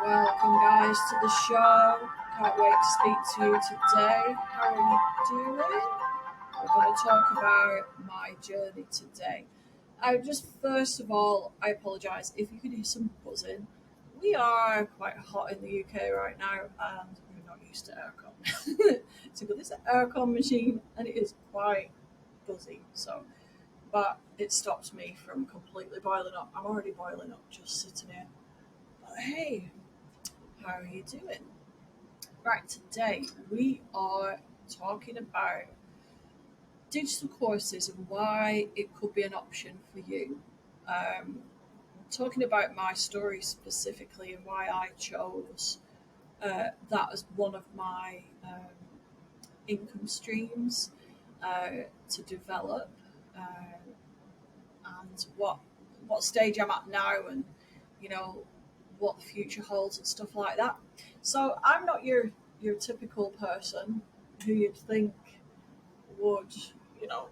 Welcome, guys, to the show. Can't wait to speak to you today. How are you doing? We're going to talk about my journey today. First of all, I apologise if you can hear some buzzing. We are quite hot in the UK right now, and we're not used to aircon. So got this aircon machine, and it is quite buzzy. But it stops me from completely boiling up. I'm already boiling up just sitting here. But hey, how are you doing? Right, today we are talking about digital courses and why it could be an option for you. Um, Talking about my story specifically and why I chose that as one of my income streams to develop, and what stage I'm at now, and you know what the future holds and stuff like that. So I'm not your typical person who you'd think would,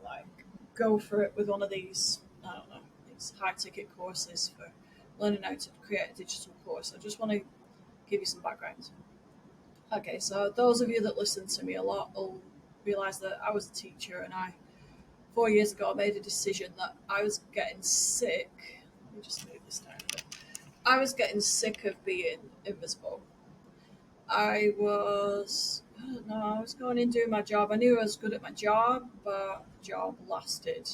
like go for it with one of these, I don't know, these high ticket courses for learning how to create a digital course. I just want to give you some background. Okay, so those of you that listen to me a lot will realize that I was a teacher, and 4 years ago, I made a decision that I was getting sick. Let me just move this down a bit. I was getting sick of being invisible. I don't know, I was going in doing my job. I knew I was good at my job, but the job lasted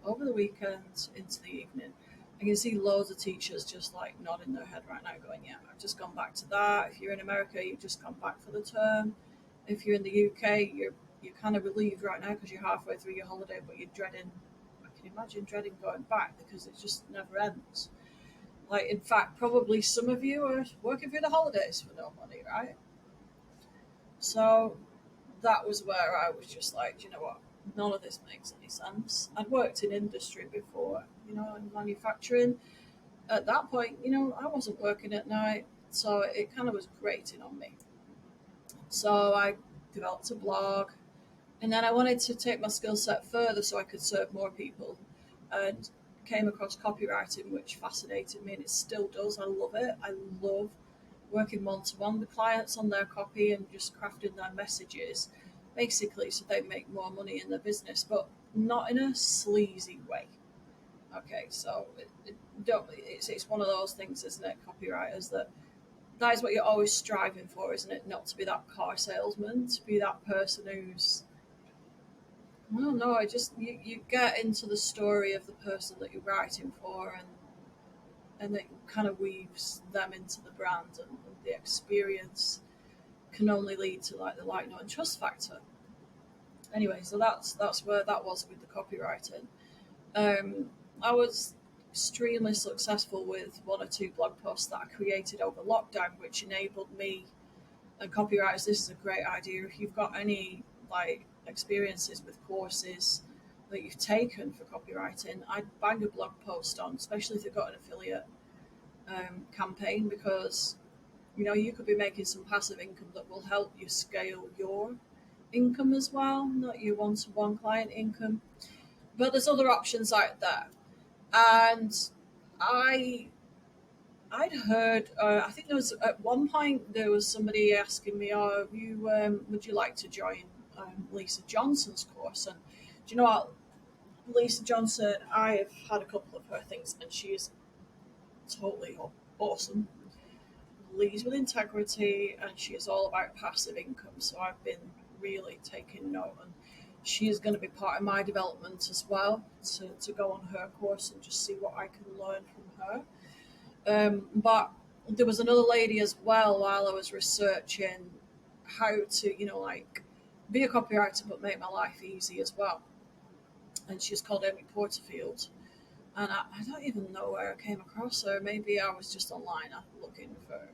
over the weekend into the evening. I can see loads of teachers just like nodding their head right now, going, "Yeah, I've just gone back to that." If you're in America, you've just gone back for the term. If you're in the UK, you're kind of relieved right now because you're halfway through your holiday, but you're dreading. I can imagine dreading going back because it just never ends. Like, in fact, probably some of you are working through the holidays for no money, right? So that was where I was just like, "Do you know what? None of this makes any sense." I'd worked in industry before, in manufacturing. At that point, I wasn't working at night, so it kind of was grating on me. So I developed a blog, and then I wanted to take my skill set further so I could serve more people, and came across copywriting, which fascinated me, and it still does. I love it. I love working one to one with clients on their copy and just crafting their messages, basically, so they make more money in their business, but not in a sleazy way. Okay, so it's one of those things, isn't it? Copywriters, that is what you're always striving for, isn't it? Not to be that car salesman, to be that person who's, I don't know. I just you get into the story of the person that you're writing for, and it kind of weaves them into the brand, and the experience can only lead to like the like, know, and trust factor. Anyway, so that's where that was with the copywriting. Um, I was extremely successful with one or two blog posts that I created over lockdown, which enabled me, and copywriters, this is a great idea. If you've got any like experiences with courses that you've taken for copywriting, I'd bang a blog post on, especially if you've got an affiliate campaign, because you could be making some passive income that will help you scale your income as well, not your one-to-one client income. But there's other options out there, and I I'd heard. I think there was at one point there was somebody asking me, "Oh, would you like to join Lisa Johnson's course?" And do you know what, Lisa Johnson? I've had a couple of her things, and she is totally awesome. Leads with integrity, and she is all about passive income. So I've been really taking note, and she is going to be part of my development as well, to go on her course and just see what I can learn from her. But there was another lady as well while I was researching how to, like be a copywriter but make my life easy as well. And she's called Amy Porterfield. And I don't even know where I came across her. Maybe I was just online looking for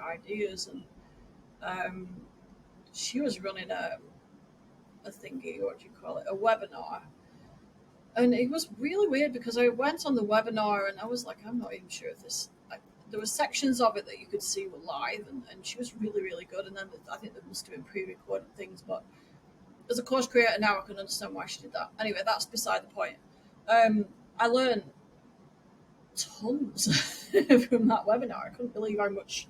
ideas. And um, she was running a thingy, what do you call it, a webinar. And it was really weird because I went on the webinar and I was like, I'm not even sure if this. There were sections of it that you could see were live, and she was really, really good. And then I think there must have been pre-recorded things, but as a course creator now, I can understand why she did that. Anyway, that's beside the point. I learned tons from that webinar. I couldn't believe how much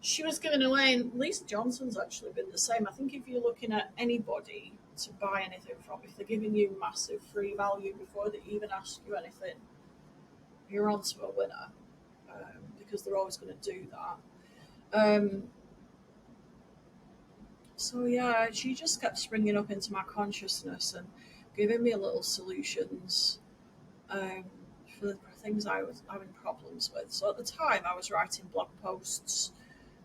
she was giving away. And Lisa Johnson's actually been the same. I think if you're looking at anybody to buy anything from, if they're giving you massive free value before they even ask you anything, you're on to a winner, because they're always going to do that. So yeah, she just kept springing up into my consciousness and giving me little solutions, um, for the things I was having problems with. So at the time, I was writing blog posts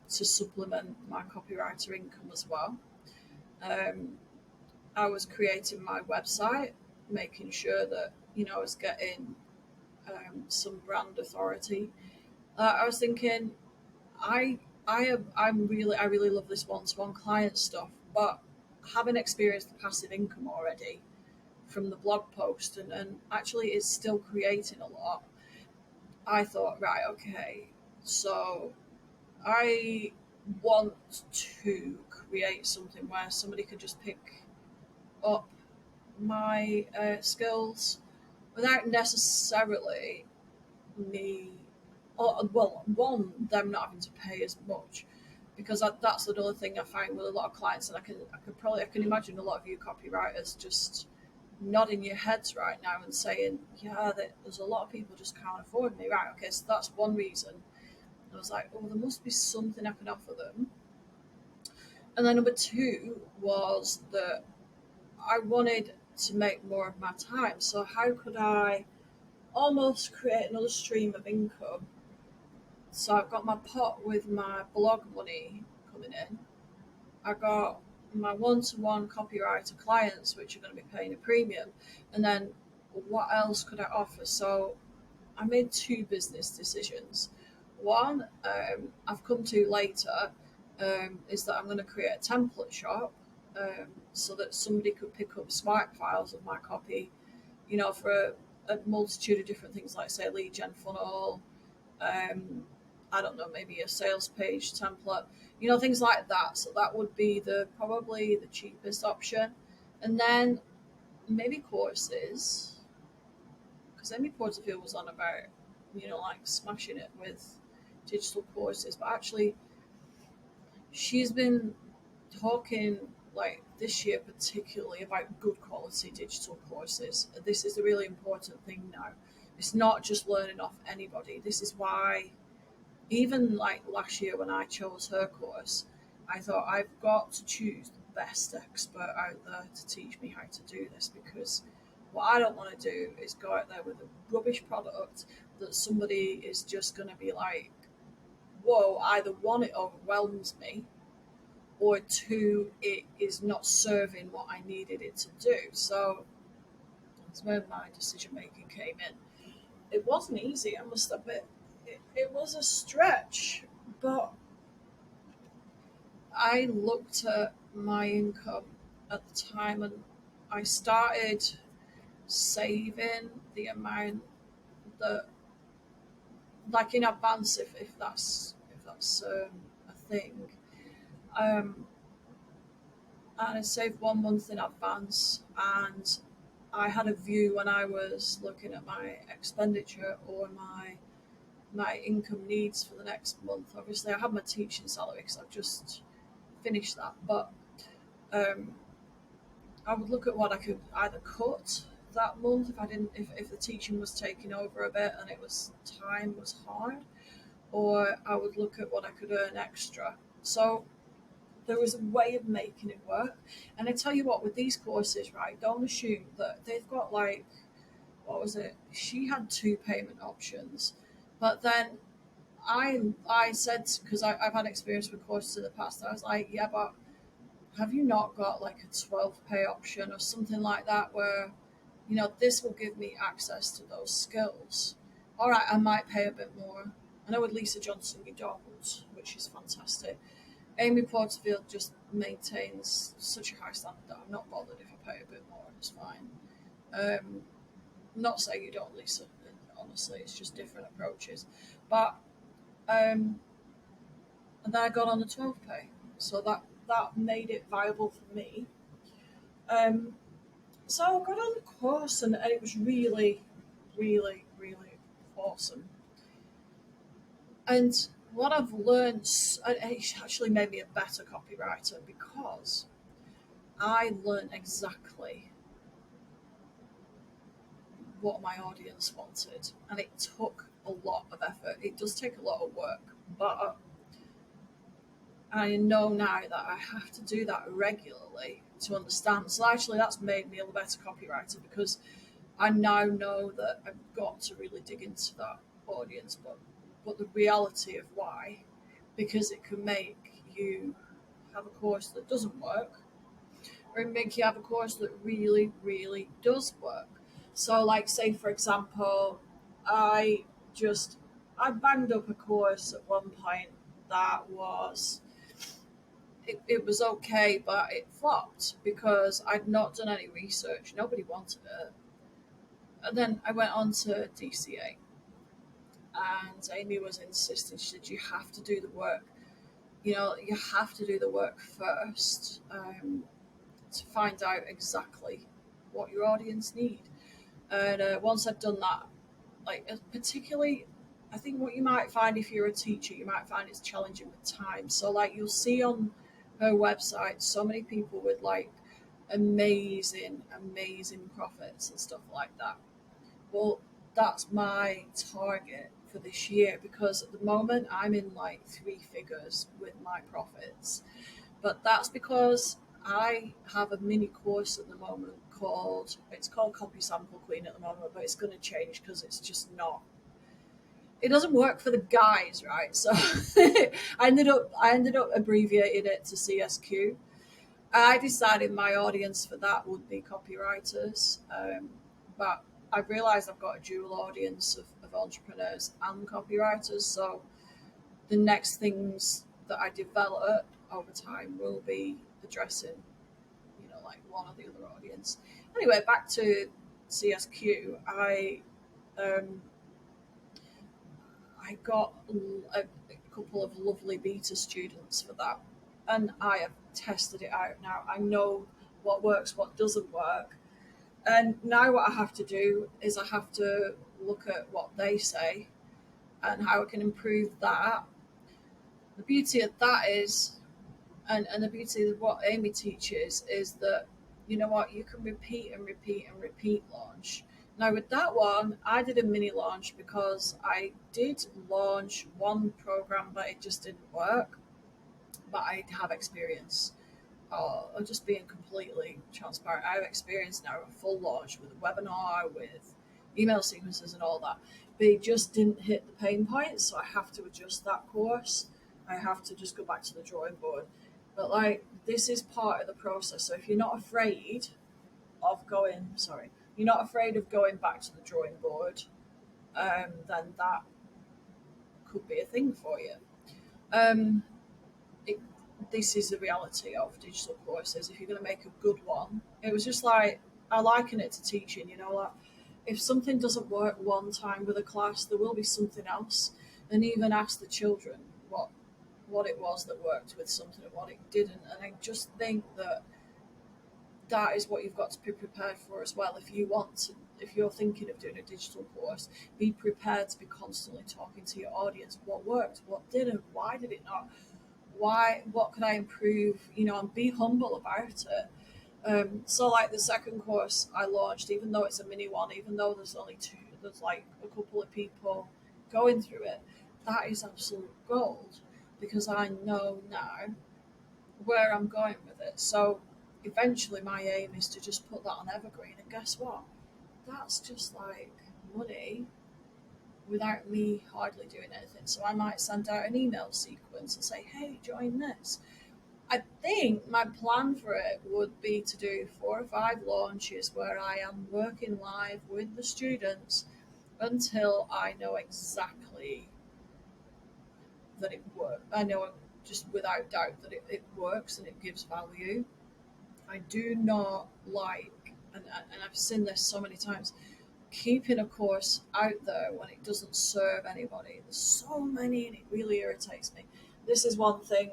to supplement my copywriter income as well. Um, I was creating my website, making sure that I was getting some brand authority. I was thinking, I I really love this one-to-one client stuff, but having experienced the passive income already from the blog post, and actually it's still creating a lot. I thought, right, okay, so I want to create something where somebody could just pick up my skills without necessarily me, or well, one, them not having to pay as much, because that's another thing I find with a lot of clients, and I can imagine a lot of you copywriters just nodding your heads right now and saying, yeah, there's a lot of people just can't afford me. Right, okay, so that's one reason. I was like, oh, there must be something I can offer them. And then number two was that I wanted to make more of my time. So how could I almost create another stream of income? So I've got my pot with my blog money coming in. I got my one-to-one copywriter clients, which are going to be paying a premium. And then what else could I offer? So I made two business decisions. One, I've come to later, is that I'm going to create a template shop, so that somebody could pick up swipe files of my copy, for a multitude of different things, like say lead gen funnel, um, I don't know, maybe a sales page template, things like that. So that would be probably the cheapest option. And then maybe courses, because Amy Porterfield was on about, like smashing it with digital courses, but actually she's been talking like this year particularly about good quality digital courses. This is a really important thing now. It's not just learning off anybody. This is why even like last year when I chose her course, I thought I've got to choose the best expert out there to teach me how to do this, because what I don't want to do is go out there with a rubbish product that somebody is just going to be like, whoa, either one, it overwhelms me, or two, it is not serving what I needed it to do. So that's where my decision making came in. It wasn't easy, I must admit. It was a stretch, but I looked at my income at the time, and I started saving the amount that, like in advance, if that's a thing. Um, and I saved 1 month in advance, and I had a view when I was looking at my expenditure or my income needs for the next month. Obviously, I had my teaching salary because I've just finished that, but um, I would look at what I could either cut that month if the teaching was taking over a bit and time was hard, or I would look at what I could earn extra. So there was a way of making it work. And I tell you what, with these courses, right, don't assume that they've got like, what was it? She had two payment options, but then I said, because I've had experience with courses in the past, I was like, yeah, but have you not got like a 12 pay option or something like that, where this will give me access to those skills? All right, I might pay a bit more. I know with Lisa Johnson you don't, which is fantastic. Amy Porterfield just maintains such a high standard that I'm not bothered if I pay a bit more. It's fine. Not saying you don't, Lisa. Honestly, it's just different approaches. But and then I got on the 12 pay, so that made it viable for me. Um, so I got on the course, and it was really, really, really awesome. And what I've learned, it actually made me a better copywriter because I learned exactly what my audience wanted, and it took a lot of effort. It does take a lot of work, but I know now that I have to do that regularly to understand. So actually, that's made me a better copywriter because I now know that I've got to really dig into that audience, but the reality of why, because it can make you have a course that doesn't work, or it make you have a course that really, really does work. So, like, say for example, I just I banged up a course at one point that was it was okay, but it flopped because I'd not done any research. Nobody wanted it. And then I went on to DCA, and Amy was insisting. She said, "You have to do the work. You know, you have to do the work first to find out exactly what your audience need." And once I'd done that, like particularly, I think what you might find if you're a teacher, you might find it's challenging with time. So like you'll see on her website, so many people with like amazing profits and stuff like that. Well, that's my target for this year because at the moment I'm in like three figures with my profits. But that's because I have a mini course at the moment it's called Copy Sample Queen at the moment, but it's going to change because it's just not. It doesn't work for the guys, right? So I ended up abbreviating it to CSQ. I decided my audience for that would be copywriters, but I realised I've got a dual audience of entrepreneurs and copywriters. So the next things that I develop over time will be addressing, like one or the other audience. Anyway, back to CSQ. Um, I got a couple of lovely beta students for that, and I have tested it out now. I know what works, what doesn't work, and now what I have to do is I have to look at what they say and how I can improve that. The beauty of that is, and the beauty of what Amy teaches is that you know what you can repeat and repeat and repeat launch. Now with that one, I did a mini launch because I did launch one program, but it just didn't work. But I have experience. I'm just being completely transparent. I have experience now a full launch with a webinar, with email sequences and all that. But it just didn't hit the pain points, so I have to adjust that course. I have to just go back to the drawing board. But like this is part of the process. So if you're not afraid of you're not afraid of going back to the drawing board, then that could be a thing for you. Um, it, this is the reality of digital courses. If you're going to make a good one, it was just like I liken it to teaching. Like if something doesn't work one time with a class, there will be something else. And even ask the children what it was that worked with something and what it didn't. And I just think that that is what you've got to be prepared for as well. If you're thinking of doing a digital course, be prepared to be constantly talking to your audience. What worked? What didn't? Why did it not? What could I improve, and be humble about it. So like the second course I launched, even though it's a mini one, even though there's like a couple of people going through it, that is absolute gold because I know now where I'm going with it. So eventually my aim is to just put that on Evergreen, and guess what, that's just like money without me hardly doing anything. So I might send out an email sequence and say, hey, join this. I think my plan for it would be to do 4 or 5 launches where I am working live with the students until I know exactly that it works. I know just without doubt that it works and it gives value. I do not like, and I've seen this so many times, keeping a course out there when it doesn't serve anybody. There's so many and it really irritates me. This is one thing,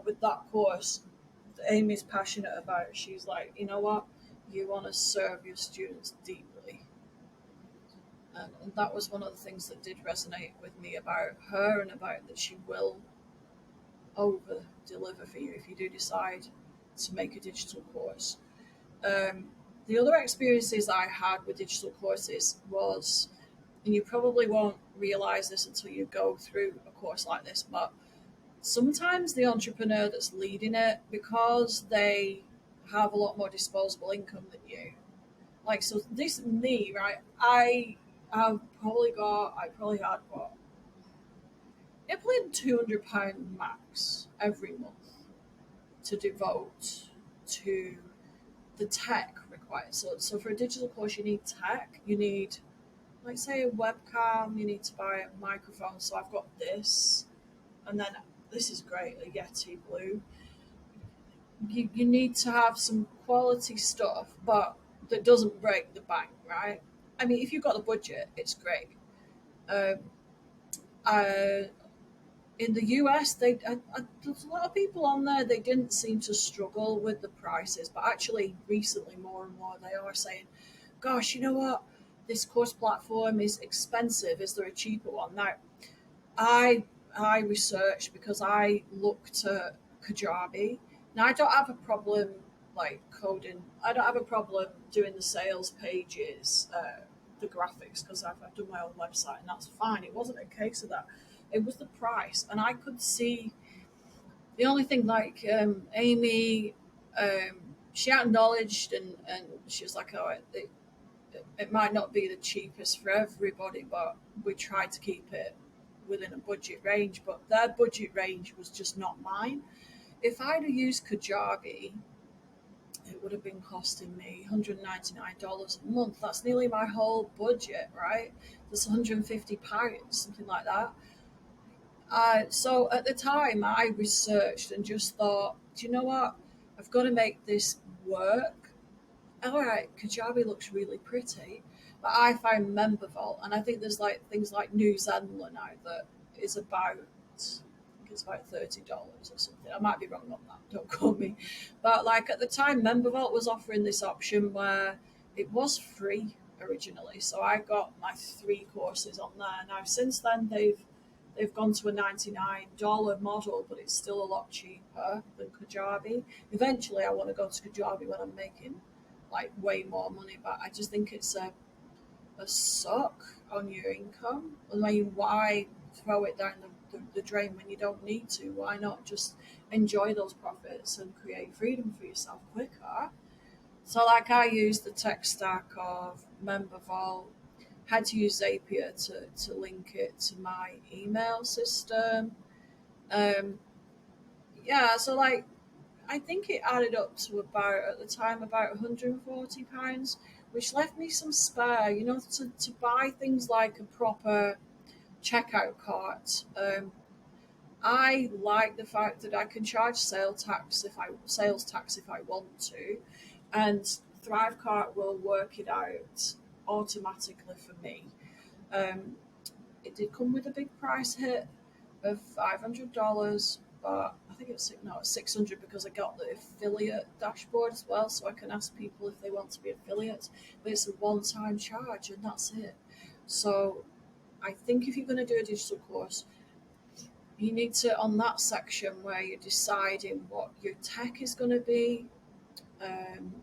with that course that Amy's passionate about. She's like, you know what? You want to serve your students deeply. And that was one of the things that did resonate with me about her, and about that she will over deliver for you if you do decide to make a digital course. Um, the other experiences I had with digital courses was, and you probably won't realize this until you go through a course like this, but sometimes the entrepreneur that's leading it, because they have a lot more disposable income than you, like, so this me, right? I probably had what? I played £200 max every month to devote to the tech required. So for a digital course, you need tech. You need, like, say, a webcam. You need to buy a microphone. So I've got this, and then this is great, a Yeti Blue. You need to have some quality stuff, but that doesn't break the bank, right? I mean, if you've got the budget, it's great. Um, I, in the US, there's a lot of people on there. They didn't seem to struggle with the prices, but actually, recently, more and more, they are saying, "Gosh, you know what? This course platform is expensive. Is there a cheaper one?" Now, I I researched because I looked at Kajabi. Now, I don't have a problem like coding. I don't have a problem doing the sales pages, the graphics, because I've done my own website, and that's fine. It wasn't a case of that. It was the price, and I could see the only thing, like, Amy, she acknowledged, and she was like, "Oh, it might not be the cheapest for everybody, but we tried to keep it within a budget range." But their budget range was just not mine. If I'd have used Kajabi, it would have been costing me $199 a month. That's nearly my whole budget, right? That's £150, something like that. So at the time, I researched and just thought, do you know what? I've got to make this work. All right, Kajabi looks really pretty, but I find MemberVault, and I think there's like things like New Zenler now that is about, I think it's about $30 or something. I might be wrong on that. Don't quote me. But like at the time, MemberVault was offering this option where it was free originally, so I got my 3 courses on there. Now since then, they've gone to a $99 model, but it's still a lot cheaper than Kajabi. Eventually, I want to go to Kajabi when I'm making like way more money, but I just think it's a suck on your income. I mean, why throw it down the drain when you don't need to? Why not just enjoy those profits and create freedom for yourself quicker? So, like, I used the tech stack of MemberVault, had to use Zapier to link it to my email system. Um, yeah, so like I think it added up to about, at the time, about £140, which left me some spare, to buy things like a proper checkout cart. I like the fact that I can charge sales tax if I want to, and Thrivecart will work it out automatically for me. Um, it did come with a big price hit of $500, but I think it's no, it's 600 because I got the affiliate dashboard as well, so I can ask people if they want to be affiliates. But it's a one-time charge, and that's it. So I think if you're going to do a digital course, you need to, on that section where you're deciding what your tech is going to be, um,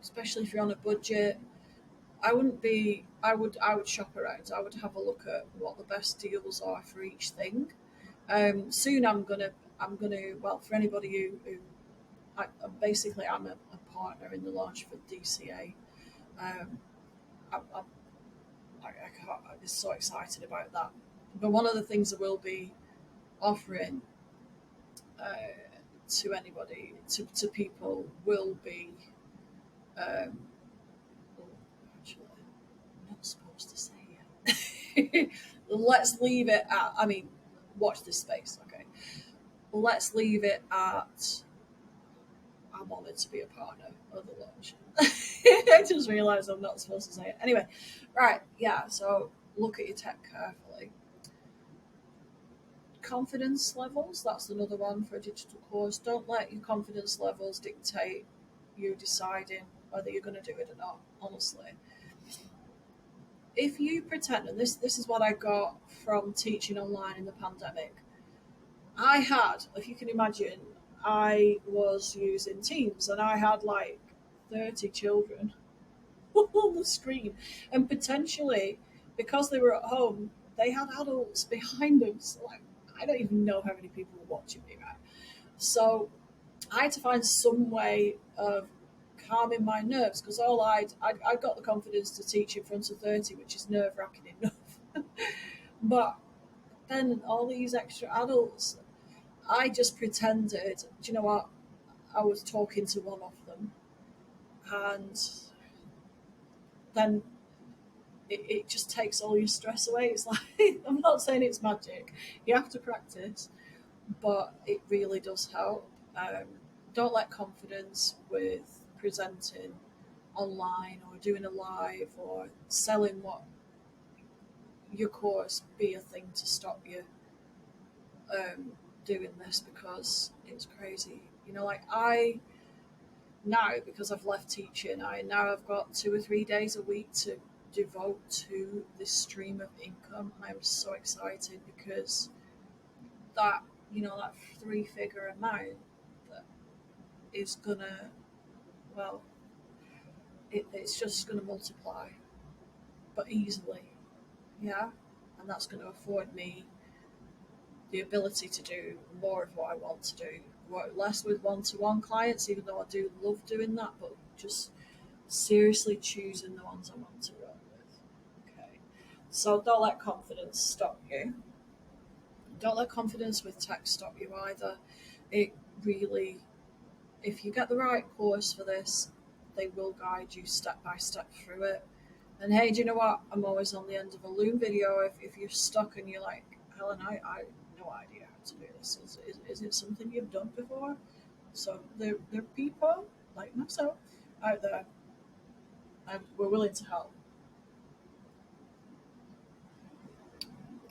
especially if you're on a budget. I wouldn't be. I would shop around. I would have a look at what the best deals are for each thing. Soon I'm gonna, well, for anybody basically I'm a partner in the launch for DCA. Um, I can't, I'm just so excited about that. But one of the things I will be offering, to anybody, to people, will be, um, oh, actually, I'm not supposed to say it. Let's leave it at, I mean, watch this space, okay? Let's leave it at, I'm honoured to be a partner of the launch. I just realised I'm not supposed to say it. Anyway, right, yeah, so look at your tech carefully. Confidence levels, that's another one for a digital course. Don't let your confidence levels dictate you deciding whether you're going to do it or not, honestly. if you pretend, and this is what I got from teaching online in the pandemic. I had, if you can imagine, I was using Teams and I had like 30 children on the screen, and potentially because they were at home, they had adults behind them. So like, I don't even know how many people were watching me, right? So I had to find some way of calming my nerves because I got the confidence to teach in front of 30, which is nerve wracking enough. But then all these extra adults, I just pretended. Do you know what? I was talking to one of them, and then it just takes all your stress away. It's like, I'm not saying it's magic, you have to practice, but it really does help. Um, don't let confidence with presenting online or doing a live or selling what your course be a thing to stop you doing this, because it's crazy. Like I now, because I've left teaching, I now have got 2 or 3 days a week to devote to this stream of income. I'm so excited because that that three-figure amount that is gonna, well, it's just gonna multiply, but easily, yeah, and that's going to afford me the ability to do more of what I want to do. Work less with one-to-one clients, even though I do love doing that, but just seriously choosing the ones I want to work with. Okay. So don't let confidence stop you. Don't let confidence with tech stop you either. It really, if you get the right course for this, they will guide you step by step through it. And hey, do you know what? I'm always on the end of a Loom video. If you're stuck and you're like, Helen, I have no idea how to do this. Is it something you've done before? So there are people like myself out there, and we're willing to help.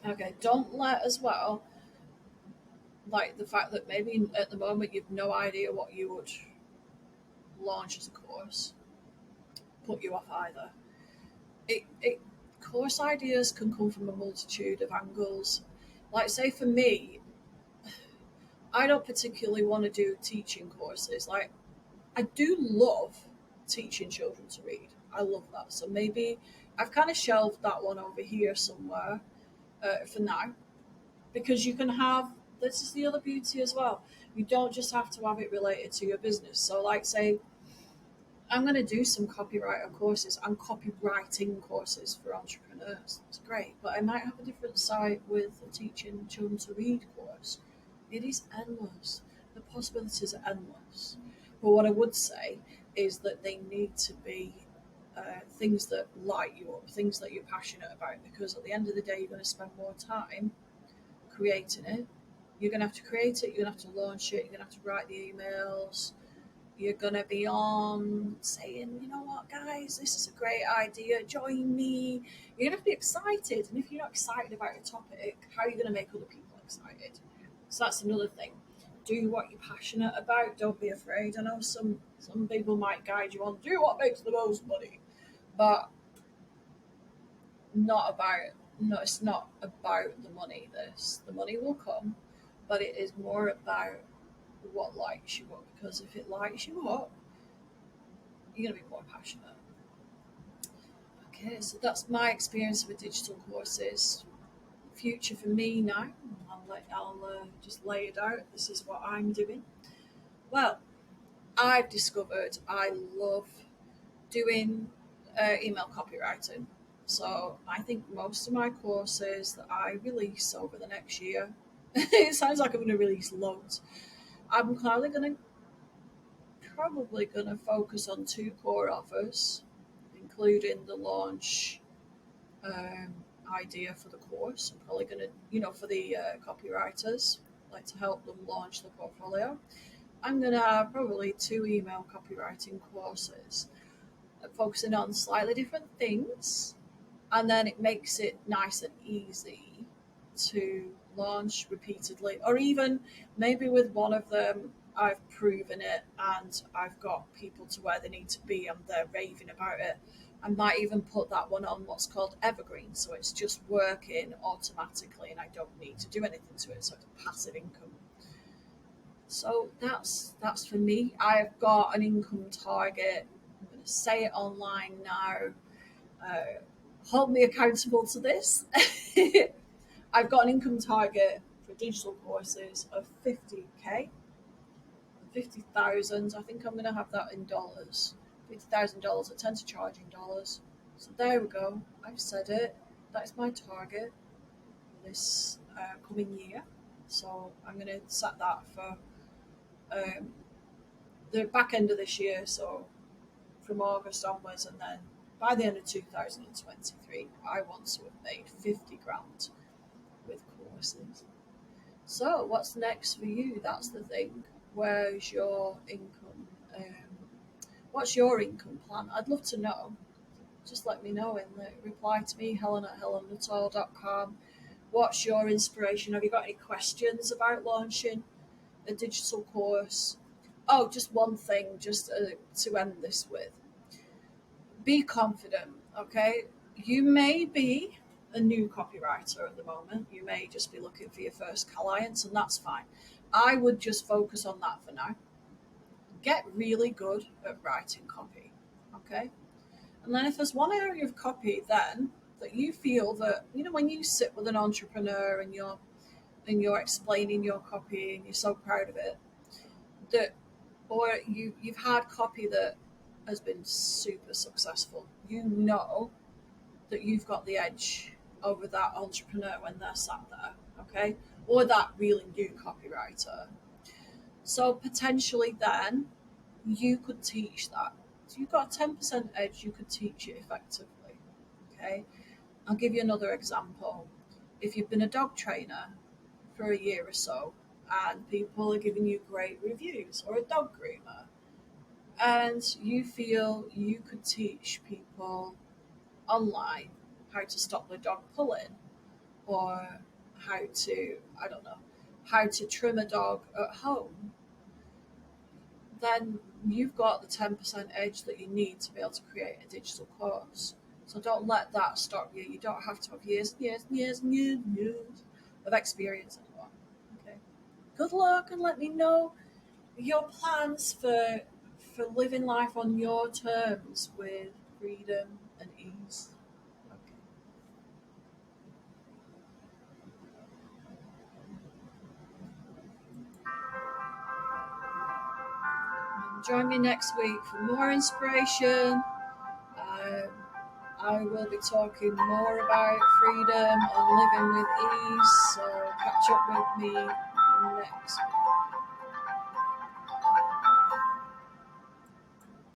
Okay, don't let as well, like the fact that maybe at the moment you've no idea what you would launch as a course, put you off either. It course ideas can come from a multitude of angles. Like say for me, I don't particularly want to do teaching courses. Like I do love teaching children to read. I love that. So maybe I've kind of shelved that one over here somewhere for now, because you can have, this is the other beauty as well. You don't just have to have it related to your business. So like say I'm going to do some copywriter courses and copywriting courses for entrepreneurs. It's great, but I might have a different site with a teaching children to read course. It is endless. The possibilities are endless. But what I would say is that they need to be things that light you up, things that you're passionate about, because at the end of the day, you're going to spend more time creating it. You're going to have to create it, you're going to have to launch it, you're going to have to write the emails, you're going to be on saying, you know what, guys, this is a great idea, join me. You're going to have to be excited. And if you're not excited about a topic, how are you going to make other people excited? So that's another thing. Do what you're passionate about. Don't be afraid. I know some people might guide you on do what makes the most money, but not about, no, it's not about the money. The money will come, but it is more about what lights you up, because if it lights you up, you're going to be more passionate. Okay, so that's my experience with digital courses. Future for me now, I'll just lay it out. This is what I'm doing. Well, I've discovered I love doing email copywriting. So I think most of my courses that I release over the next year, it sounds like I'm going to release loads. I'm probably going to focus on two core offers, including the launch um, idea for the course. I'm probably going to, for the copywriters, like to help them launch the portfolio. I'm going to have probably two email copywriting courses focusing on slightly different things. And then it makes it nice and easy to launch repeatedly, or even maybe with one of them, I've proven it and I've got people to where they need to be and they're raving about it. I might even put that one on what's called evergreen, so it's just working automatically and I don't need to do anything to it, so it's passive income. So that's for me. I've got an income target. I'm going to say it online now. Uh, Hold me accountable to this. I've got an income target for digital courses of 50k, 50,000. I think I'm going to have that in dollars. $50,000. I tend to charge in dollars. So there we go. I've said it. That is my target this coming year. So I'm going to set that for um, the back end of this year. So from August onwards, and then by the end of 2023, I want to have made 50 grand with courses. So what's next for you? That's the thing. Where's your income? What's your income plan? I'd love to know. Just let me know in the reply to me, helen@helennuttall.com. What's your inspiration? Have you got any questions about launching a digital course? Oh, just one thing, just to end this with. Be confident, okay? You may be a new copywriter at the moment. You may just be looking for your first clients, and that's fine. I would just focus on that for now. Get really good at writing copy, okay? And then if there's one area of copy then that you feel that, when you sit with an entrepreneur and you're explaining your copy and you're so proud of it, that or you've had copy that has been super successful, that you've got the edge over that entrepreneur when they're sat there, okay? Or that really new copywriter. So potentially then you could teach that. So you've got a 10% edge, you could teach it effectively, okay? I'll give you another example. If you've been a dog trainer for a year or so and people are giving you great reviews, or a dog groomer, and you feel you could teach people online how to stop the dog pulling, or how to, I don't know, how to trim a dog at home, then you've got the 10% edge that you need to be able to create a digital course. So don't let that stop you. You don't have to have years and years and years and years and years of experience anymore. Okay. Good luck, and let me know your plans for living life on your terms with freedom and ease. Okay. Join me next week for more inspiration. Um, I will be talking more about freedom and living with ease. So catch up with me next week.